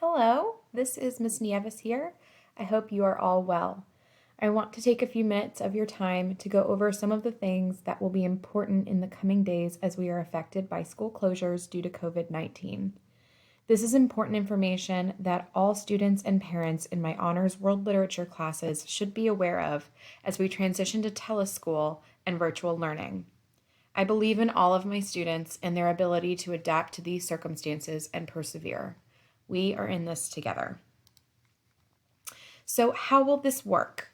Hello, this is Miss Nieves here. I hope you are all well. I want to take a few minutes of your time to go over some of the things that will be important in the coming days as we are affected by school closures due to COVID-19. This is important information that all students and parents in my Honors World Literature classes should be aware of as we transition to TeleSchool and virtual learning. I believe in all of my students and their ability to adapt to these circumstances and persevere. We are in this together. So how will this work?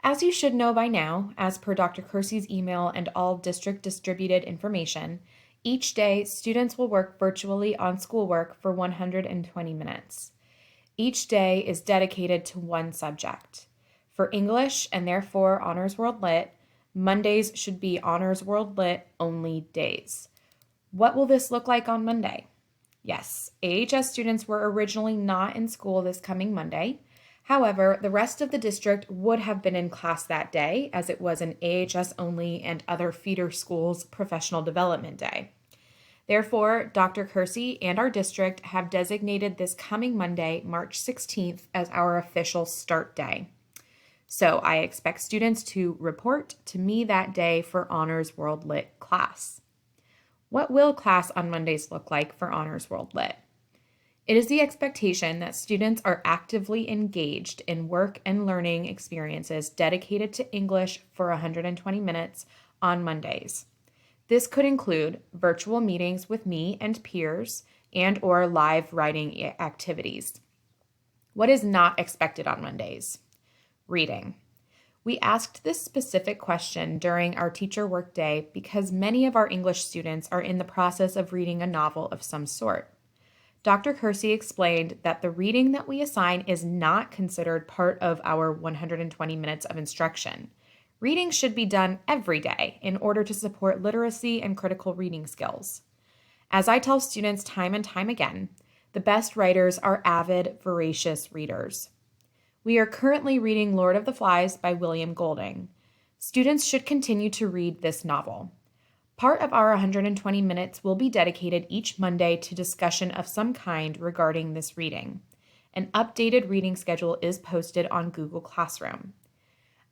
As you should know by now, as per Dr. Kersey's email and all district distributed information, each day students will work virtually on schoolwork for 120 minutes. Each day is dedicated to one subject. For English and therefore Honors World Lit, Mondays should be Honors World Lit only days. What will this look like on Monday? Yes, AHS students were originally not in school this coming Monday. However, the rest of the district would have been in class that day as it was an AHS only and other feeder schools professional development day. Therefore, Dr. Kersey and our district have designated this coming Monday, March 16th, as our official start day. So I expect students to report to me that day for Honors World Lit class. What will class on Mondays look like for Honors World Lit? It is the expectation that students are actively engaged in work and learning experiences dedicated to English for 120 minutes on Mondays. This could include virtual meetings with me and peers and/or live writing activities. What is not expected on Mondays? Reading. We asked this specific question during our teacher workday because many of our English students are in the process of reading a novel of some sort. Dr. Kersey explained that the reading that we assign is not considered part of our 120 minutes of instruction. Reading should be done every day in order to support literacy and critical reading skills. As I tell students time and time again, the best writers are avid, voracious readers. We are currently reading Lord of the Flies by William Golding. Students should continue to read this novel. Part of our 120 minutes will be dedicated each Monday to discussion of some kind regarding this reading. An updated reading schedule is posted on Google Classroom.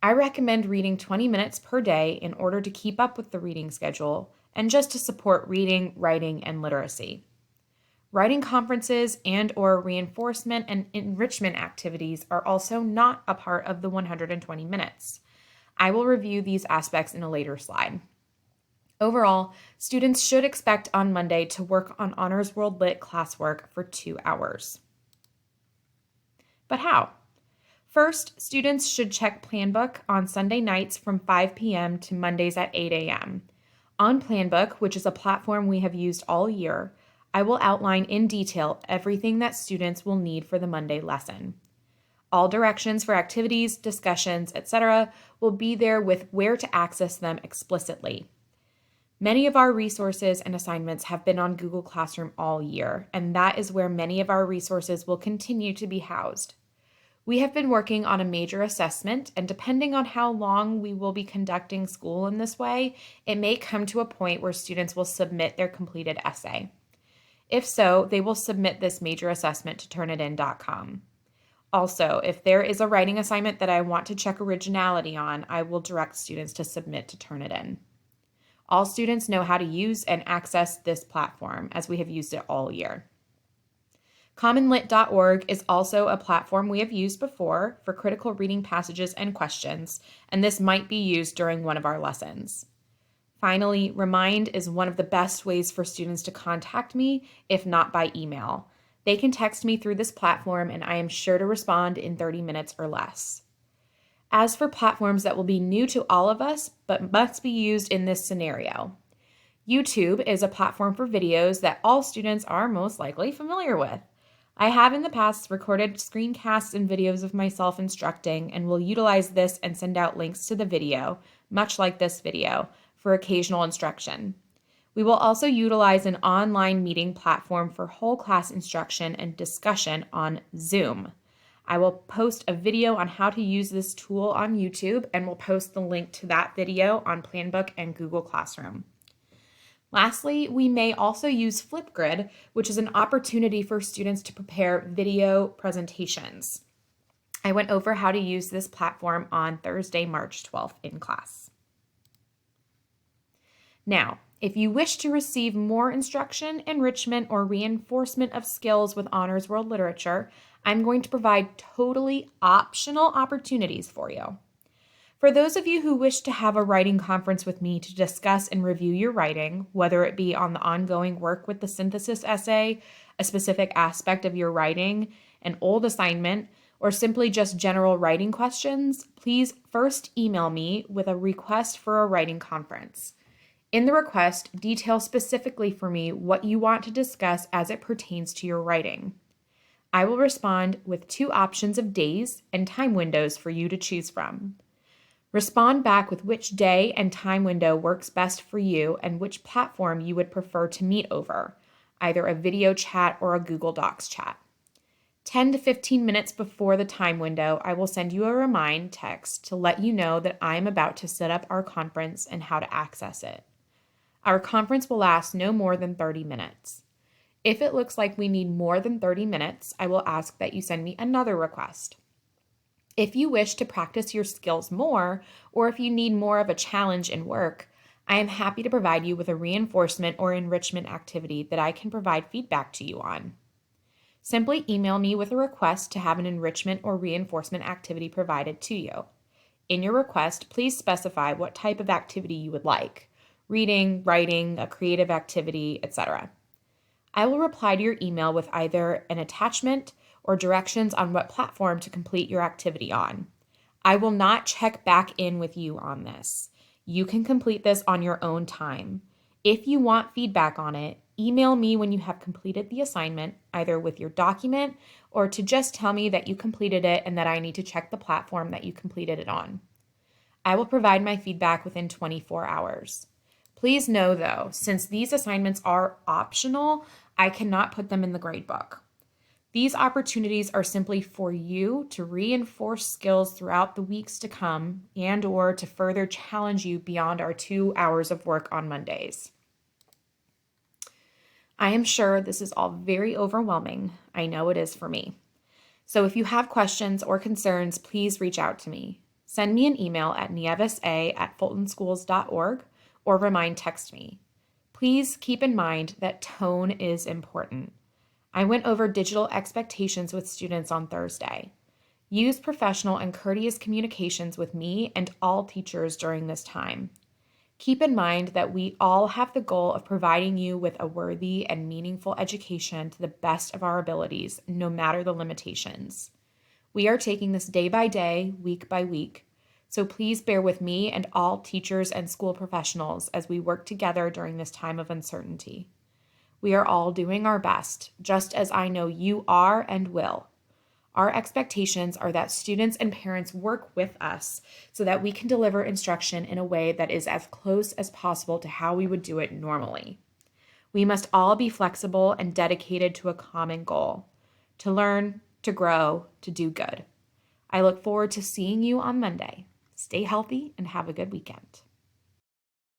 I recommend reading 20 minutes per day in order to keep up with the reading schedule and just to support reading, writing, and literacy. Writing conferences and/or reinforcement and enrichment activities are also not a part of the 120 minutes. I will review these aspects in a later slide. Overall, students should expect on Monday to work on Honors World Lit classwork for 2 hours. But how? First, students should check Planbook on Sunday nights from 5 p.m. to Mondays at 8 a.m. On Planbook, which is a platform we have used all year, I will outline in detail everything that students will need for the Monday lesson. All directions for activities, discussions, etc. will be there with where to access them explicitly. Many of our resources and assignments have been on Google Classroom all year, and that is where many of our resources will continue to be housed. We have been working on a major assessment, and depending on how long we will be conducting school in this way, it may come to a point where students will submit their completed essay. If so, they will submit this major assessment to turnitin.com. Also, if there is a writing assignment that I want to check originality on, I will direct students to submit to Turnitin. All students know how to use and access this platform, as we have used it all year. Commonlit.org is also a platform we have used before for critical reading passages and questions, and this might be used during one of our lessons. Finally, Remind is one of the best ways for students to contact me, if not by email. They can text me through this platform, and I am sure to respond in 30 minutes or less. As for platforms that will be new to all of us, but must be used in this scenario, YouTube is a platform for videos that all students are most likely familiar with. I have in the past recorded screencasts and videos of myself instructing and will utilize this and send out links to the video, much like this video, for occasional instruction. We will also utilize an online meeting platform for whole class instruction and discussion on Zoom. I will post a video on how to use this tool on YouTube and will post the link to that video on Planbook and Google Classroom. Lastly, we may also use Flipgrid, which is an opportunity for students to prepare video presentations. I went over how to use this platform on Thursday, March 12th in class. Now, if you wish to receive more instruction, enrichment, or reinforcement of skills with Honors World Literature, I'm going to provide totally optional opportunities for you. For those of you who wish to have a writing conference with me to discuss and review your writing, whether it be on the ongoing work with the synthesis essay, a specific aspect of your writing, an old assignment, or simply just general writing questions, please first email me with a request for a writing conference. In the request, detail specifically for me what you want to discuss as it pertains to your writing. I will respond with 2 options of days and time windows for you to choose from. Respond back with which day and time window works best for you and which platform you would prefer to meet over, either a video chat or a Google Docs chat. 10 to 15 minutes before the time window, I will send you a remind text to let you know that I am about to set up our conference and how to access it. Our conference will last no more than 30 minutes. If it looks like we need more than 30 minutes, I will ask that you send me another request. If you wish to practice your skills more, or if you need more of a challenge in work, I am happy to provide you with a reinforcement or enrichment activity that I can provide feedback to you on. Simply email me with a request to have an enrichment or reinforcement activity provided to you. In your request, please specify what type of activity you would like: reading, writing, a creative activity, etc. I will reply to your email with either an attachment or directions on what platform to complete your activity on. I will not check back in with you on this. You can complete this on your own time. If you want feedback on it, email me when you have completed the assignment, either with your document or to just tell me that you completed it and that I need to check the platform that you completed it on. I will provide my feedback within 24 hours. Please know, though, since these assignments are optional, I cannot put them in the gradebook. These opportunities are simply for you to reinforce skills throughout the weeks to come and/or to further challenge you beyond our 2 hours of work on Mondays. I am sure this is all very overwhelming. I know it is for me. So if you have questions or concerns, please reach out to me. Send me an email at nievesa@fultonschools.org or remind text me. Please keep in mind that tone is important. I went over digital expectations with students on Thursday. Use professional and courteous communications with me and all teachers during this time. Keep in mind that we all have the goal of providing you with a worthy and meaningful education to the best of our abilities, no matter the limitations. We are taking this day by day, week by week, so please bear with me and all teachers and school professionals as we work together during this time of uncertainty. We are all doing our best, just as I know you are and will. Our expectations are that students and parents work with us so that we can deliver instruction in a way that is as close as possible to how we would do it normally. We must all be flexible and dedicated to a common goal: to learn, to grow, to do good. I look forward to seeing you on Monday. Stay healthy and have a good weekend.